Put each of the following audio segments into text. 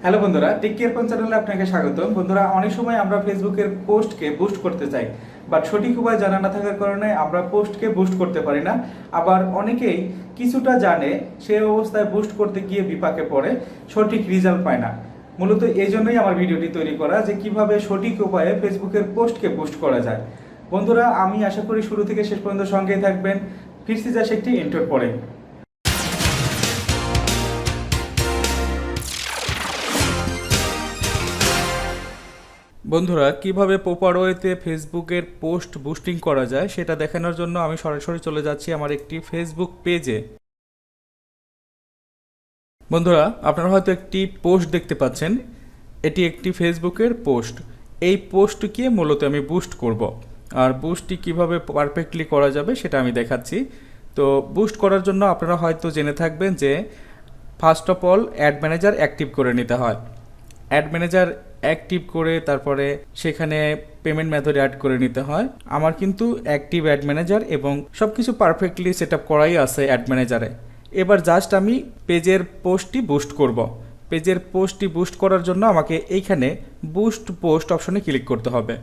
Hello বন্ধুরা, take care কোন চ্যানেলে আপনাকে স্বাগতম। বন্ধুরা, অনেক সময় আমরা ফেসবুকের পোস্টকে বুস্ট করতে চাই, বাট সঠিক উপায় জানা না থাকার কারণে আমরা পোস্টকে বুস্ট করতে পারি না। আবার অনেকেই কিছুটা জানে, সেই অবস্থায় বুস্ট করতে গিয়ে বিপাকে পড়ে, সঠিক রেজাল্ট পায় না। মূলত এই জন্যই আমার ভিডিওটি তৈরি করা, যে কিভাবে সঠিক উপায়ে ফেসবুকের পোস্টকে বুস্ট করা যায়। বন্ধুরা, আমি আশা করি শুরু থেকে শেষ পর্যন্ত সঙ্গেই থাকবেন। ফিরছি যাস একটি ইন্ট্রোর পরে। বন্ধুরা, কিভাবে প্রপার ওয়েতে ফেসবুকের পোস্ট বুস্টিং করা যায় সেটা দেখানোর জন্য আমি সরাসরি চলে যাচ্ছি আমার একটি ফেসবুক পেজে। বন্ধুরা, আপনারা হয়তো একটি পোস্ট দেখতে পাচ্ছেন, এটি একটি ফেসবুকের পোস্ট। এই পোস্টকে মূলত আমি বুস্ট করব, আর বুস্টটি কিভাবে পারফেক্টলি করা যাবে সেটা আমি দেখাচ্ছি। তো বুস্ট করার জন্য আপনারা হয়তো জেনে থাকবেন যে first of all add manager active করে নিতে হয়। অ্যাড ম্যানেজার অ্যাক্টিভ করে তারপরে সেখানে পেমেন্ট মেথড অ্যাড করে নিতে হয়। আমার কিন্তু অ্যাক্টিভ অ্যাড ম্যানেজার এবং সব কিছু পারফেক্টলি সেট আপ করাই আছে অ্যাড ম্যানেজারে। এবার জাস্ট আমি পেজের পোস্টটি বুস্ট করব। পেজের পোস্টটি বুস্ট করার জন্য আমাকে এইখানে বুস্ট পোস্ট অপশনে ক্লিক করতে হবে।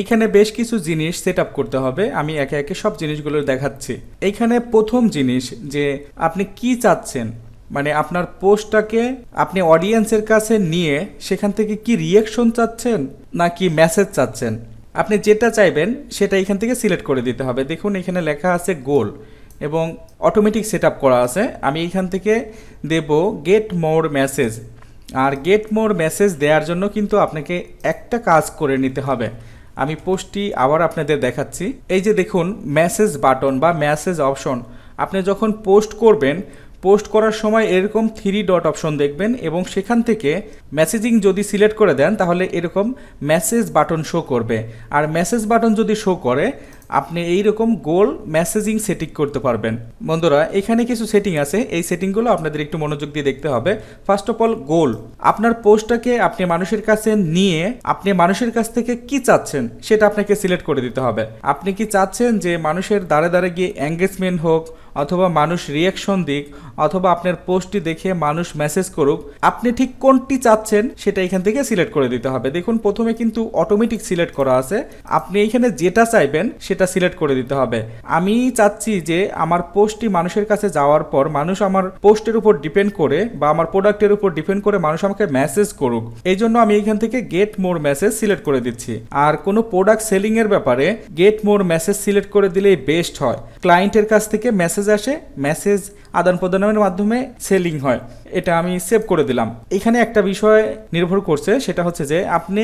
এইখানে বেশ কিছু জিনিস সেট আপ করতে হবে, আমি একে একে সব জিনিসগুলো দেখাচ্ছি। এইখানে প্রথম জিনিস যে আপনি কি চাচ্ছেন, মানে আপনার পোস্টটাকে আপনি অডিয়েন্সের কাছে নিয়ে সেখান থেকে কি রিয়াকশন চাচ্ছেন নাকি মেসেজ চাচ্ছেন। আপনি যেটা চাইবেন সেটা এখান থেকে সিলেক্ট করে দিতে হবে। দেখুন এখানে লেখা আছে গোল এবং অটোমেটিক সেট আপ করা আছে। আমি এইখান থেকে দেব গেট মোর মেসেজ। আর গেট মোর মেসেজ দেওয়ার জন্য কিন্তু আপনাকে একটা কাজ করে নিতে হবে। আমি পোস্টটি আবার আপনাদের দেখাচ্ছি। এই যে দেখুন মেসেজ বাটন বা মেসেজ অপশন, আপনি যখন পোস্ট করবেন, পোস্ট করার সময় এরকম 3 ডট অপশন দেখবেন এবং সেখান থেকে মেসেজিং যদি সিলেক্ট করে দেন তাহলে এরকম মেসেজ বাটন শো করবে। আর মেসেজ বাটন যদি শো করে আপনি এইরকম গোল মেসেজিং সেটিং করতে পারবেন। বন্ধুরা, এখানে কিছু সেটিং আছে, এই সেটিংগুলো আপনাদের একটু মনোযোগ দিয়ে দেখতে হবে। ফার্স্ট অফ অল গোল, আপনার পোস্টটাকে আপনি মানুষের কাছে নিয়ে আপনি মানুষের কাছ থেকে কি চাচ্ছেন সেটা আপনাকে সিলেক্ট করে দিতে হবে। আপনি কি চাচ্ছেন যে মানুষের দ্বারে দ্বারে গিয়ে এঙ্গেজমেন্ট হোক, অথবা মানুষ রিয়াকশন দিক, অথবা আপনার পোস্টটি দেখে মানুষ মেসেজ করুক, আপনি ঠিক কোনটি চাচ্ছেন সেটা এখান থেকে সিলেক্ট করে দিতে হবে। দেখুন প্রথমে কিন্তু অটোমেটিক সিলেক্ট করা আছে, আপনি এখানে যেটা চাইবেন সেটা সিলেক্ট করে দিতে হবে। আমি চাচ্ছি যে আমার পোস্টটি মানুষের কাছে যাওয়ার পর মানুষ আমার পোস্টের উপর ডিপেন্ড করে বা আমার প্রোডাক্টের উপর ডিপেন্ড করে মানুষ আমাকে মেসেজ করুক, এই জন্য আমি এখান থেকে গেট মোর মেসেজ সিলেক্ট করে দিচ্ছি। আর কোনো প্রোডাক্ট সেলিং এর ব্যাপারে গেট মোর মেসেজ সিলেক্ট করে দিলেই বেস্ট হয়। ক্লায়েন্টের কাছ থেকে মেসেজ আসে, মেসেজ আদান প্রদানের মাধ্যমে সেলিং হয়। এটা আমি সেভ করে দিলাম। এখানে একটা বিষয় নির্ভর করছে, সেটা হচ্ছে যে আপনি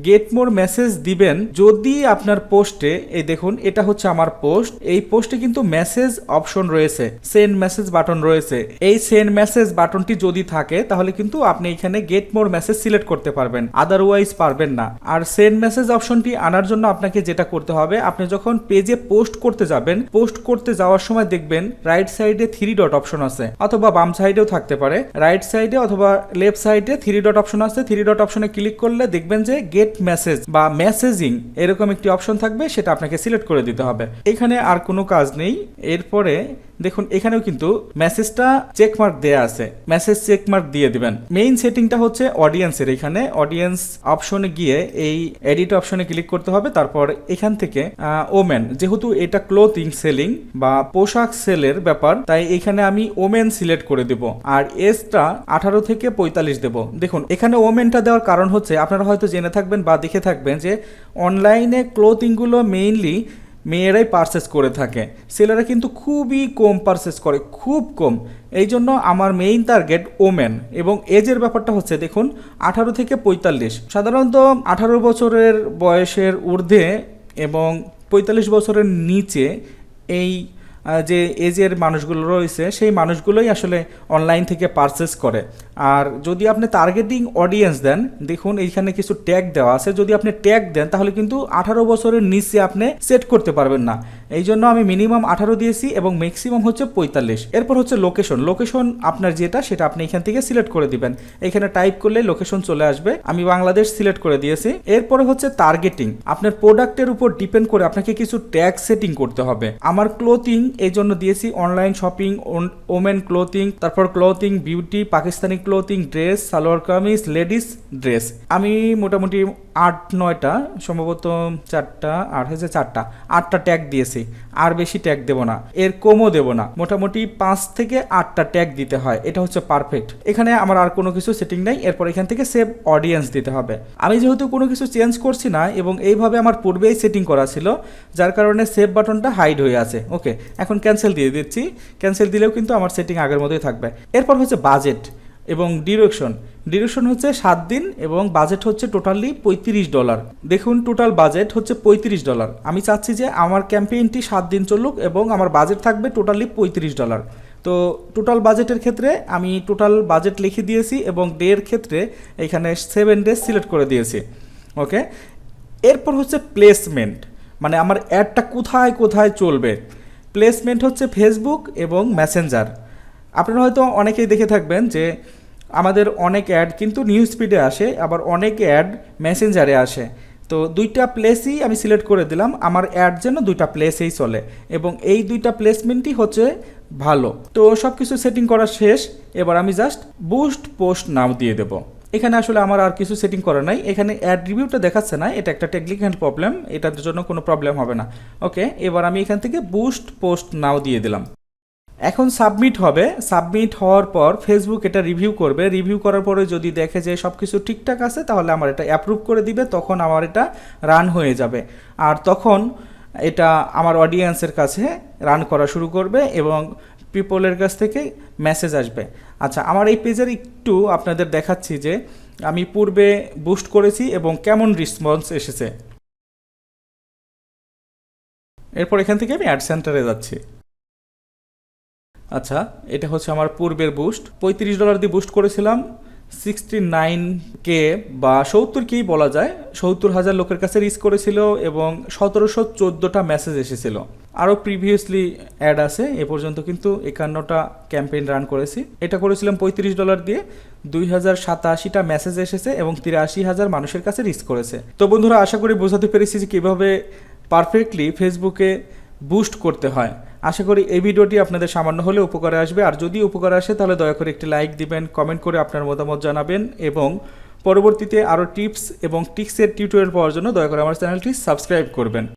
গেট মোর মেসেজ দিবেন যদি আপনার পোস্টে, এই দেখুন এটা হচ্ছে আমার পোস্ট, এই পোস্টে কিন্তু মেসেজ অপশন রয়েছে, সেন্ড মেসেজ বাটন রয়েছে। এই সেন্ড মেসেজ বাটনটি যদি থাকে তাহলে কিন্তু আপনি এখানে গেট মোর মেসেজ সিলেক্ট করতে পারবেন, আদারওয়াইজ পারবেন না। আর সেন্ড মেসেজ অপশনটি আনার জন্য আপনাকে যেটা করতে হবে, আপনি যখন পেজে পোস্ট করতে যাবেন, পোস্ট করতে যাওয়ার সময় দেখবেন রাইট সাইডে 3 ডট অপশন আছে, অথবা বাম সাইডেও থাকতে পারে, রাইট সাইডে অথবা লেফট সাইডে 3 ডট অপশন আছে। 3 ডট অপশনে ক্লিক করলে দেখবেন যে গেট মেসেজ বা মেসেজিং এরকম একটি অপশন থাকবে, সেটা আপনাকে সিলেক্ট করে দিতে হবে। এখানে আর কোনো কাজ নেই। এরপরে দেখুন এখানেও কিন্তু মেসেজটা চেকমার্ক দেয়া আছে, মেসেজ চেকমার্ক দিয়ে দিবেন। মেইন সেটিংটা হচ্ছে অডিয়েন্সের, এখানে অডিয়েন্স অপশনে গিয়ে এই এডিট অপশনে ক্লিক করতে হবে। তারপর এখান থেকে ওমেন, যেহেতু এটা ক্লোথিং সেলিং বা পোশাক সেলের ব্যাপার, তাই এখানে আমি ওমেন সিলেক্ট করে দেব। আর এজটা 18 থেকে 45 দেব। দেখুন এখানে ওমেনটা দেওয়ার কারণ হচ্ছে, আপনারা হয়তো জেনে থাকবেন বা দেখে থাকবেন যে অনলাইনে ক্লোথিংগুলো মেইনলি মেয়েরাই পারচেস করে থাকে, ছেলেরা কিন্তু খুবই কম পারচেস করে, খুব কম। এই জন্য আমার মেইন টার্গেট ওমেন। এবং এজের ব্যাপারটা হচ্ছে দেখুন 18 থেকে 45, সাধারণত 18 বছরের বয়সের ঊর্ধ্বে এবং 45 বছরের নিচে এই যে এজের মানুষগুলো রয়েছে সেই মানুষগুলোই আসলে অনলাইন থেকে পারচেস করে। আর যদি আপনি টার্গেটিং অডিয়েন্স দেন, দেখুন এইখানে কিছু ট্যাগ দেওয়া আছে, যদি আপনি ট্যাগ দেন তাহলে কিন্তু 18 বছরের নিচে আপনি সেট করতে পারবেন না। এই জন্য আমি মিনিমাম 18 দিয়েছি এবং ম্যাক্সিমাম হচ্ছে 45। এরপর হচ্ছে লোকেশন আপনার যেটা সেটা আপনি এখান থেকে সিলেক্ট করে দিবেন। এখানে টাইপ করলে লোকেশন চলে আসবে, আমি বাংলাদেশ সিলেক্ট করে দিয়েছি। এরপরে হচ্ছে টার্গেটিং, আপনার প্রোডাক্টের উপর ডিপেন্ড করে আপনাকে কিছু ট্যাগ সেটিং করতে হবে। আমার ক্লোথিং এই জন্য দিয়েছি অনলাইন শপিং, ওমেন ক্লোথিং, তারপর clothing beauty, Pakistani clothing, dress, salwar kameez, ladies dress. আমি মোটামুটি 8-9টা, সম্ভবত 4টা আর হচ্ছে 4টা ট্যাগ দিয়েছি, আর বেশি ট্যাগ দেবো না, এর কমও দেবো না, মোটামুটি 5 থেকে 8টা ট্যাগ দিতে হয়, এটা হচ্ছে পারফেক্ট। এখানে আমার আর কোনো কিছু সেটিং নাই। এরপর এখান থেকে সেভ অডিয়েন্স দিতে হবে। আমি যেহেতু কোনো কিছু চেঞ্জ করছি না এবং এইভাবে আমার পূর্বেই সেটিং করা ছিল, যার কারণে সেভ বাটনটা হাইড হয়ে আছে। ওকে, এখন ক্যান্সেল দিয়ে দিচ্ছি। ক্যান্সেল দিলেও কিন্তু আমার সেটিং আগের মতোই থাকবে। এরপর হচ্ছে বাজেট এবং ডিউরেশন হচ্ছে 7 দিন এবং বাজেট হচ্ছে টোটালি $35। দেখুন টোটাল বাজেট হচ্ছে $35। আমি চাচ্ছি যে আমার ক্যাম্পেইনটি 7 দিন চলুক এবং আমার বাজেট থাকবে টোটালি $35। তো টোটাল বাজেটের ক্ষেত্রে আমি টোটাল বাজেট লিখে দিয়েছি এবং ডে এর ক্ষেত্রে এখানে 7 ডেজ সিলেক্ট করে দিয়েছি। ওকে, এরপর হচ্ছে প্লেসমেন্ট, মানে আমার অ্যাডটা কোথায় কোথায় চলবে। প্লেসমেন্ট হচ্ছে ফেসবুক এবং মেসেঞ্জার। আপনারা হয়তো অনেকেই দেখে থাকবেন যে আমাদের অনেক অ্যাড কিন্তু নিউজ ফিডে আসে, আবার অনেক অ্যাড মেসেঞ্জারে আসে। তো 2টা প্লেসই আমি সিলেক্ট করে দিলাম, আমার অ্যাড যেন 2টা প্লেসেই চলে এবং এই 2টা প্লেসমেন্টই হচ্ছে ভালো। তো সব কিছু সেটিং করা শেষ। এবার আমি জাস্ট বুস্ট পোস্ট নাও দিয়ে দেবো। এখানে আসলে আমার আর কিছু সেটিং করা নাই। এখানে অ্যাড রিভিউটা দেখাচ্ছে না, এটা একটা টেকনিক্যাল প্রবলেম, এটার জন্য কোনো প্রবলেম হবে না। ওকে, এবার আমি এখান থেকে বুস্ট পোস্ট নাও দিয়ে দিলাম। এখন সাবমিট হবে। সাবমিট হওয়ার পর ফেসবুক এটা রিভিউ করবে। রিভিউ করার পরে যদি দেখে যে সব কিছু ঠিকঠাক আছে তাহলে আমার এটা অ্যাপ্রুভ করে দিবে, তখন আমার এটা রান হয়ে যাবে। আর তখন এটা আমার অডিয়েন্সের কাছে রান করা শুরু করবে এবং পিপলের কাছ থেকে মেসেজ আসবে। আচ্ছা, আমার এই পেজের একটু আপনাদের দেখাচ্ছি যে আমি পূর্বে বুস্ট করেছি এবং কেমন রেসপন্স এসেছে। এরপর এখান থেকে আমি অ্যাড সেন্টারে যাচ্ছি। আচ্ছা, এটা হচ্ছে আমার পূর্বের বুস্ট। $35 দিয়ে বুস্ট করেছিলাম। 69K বা 70Kই বলা যায়, 70,000 লোকের কাছে রিচ করেছিল এবং 1714টা মেসেজ এসেছিল। আরও প্রিভিয়াসলি অ্যাড আছে, এ পর্যন্ত কিন্তু 51টা ক্যাম্পেইন রান করেছি। এটা করেছিলাম $35 দিয়ে, 2087টা মেসেজ এসেছে এবং 83,000 মানুষের কাছে রিচ করেছে। তো বন্ধুরা, আশা করি বোঝাতে পেরেছি যে কীভাবে পারফেক্টলি ফেসবুকে বুস্ট করতে হয়। আশা করি এই ভিডিওটি আপনাদের সামান্য হলে উপকারে আসবে। আর যদি উপকারে আসে তাহলে দয়া করে একটি লাইক দিবেন, কমেন্ট করে আপনার মতামত জানাবেন এবং পরবর্তীতে আরও টিপস এবং ট্রিক্সের টিউটোরিয়াল পাওয়ার জন্য দয়া করে আমার চ্যানেলটি সাবস্ক্রাইব করবেন।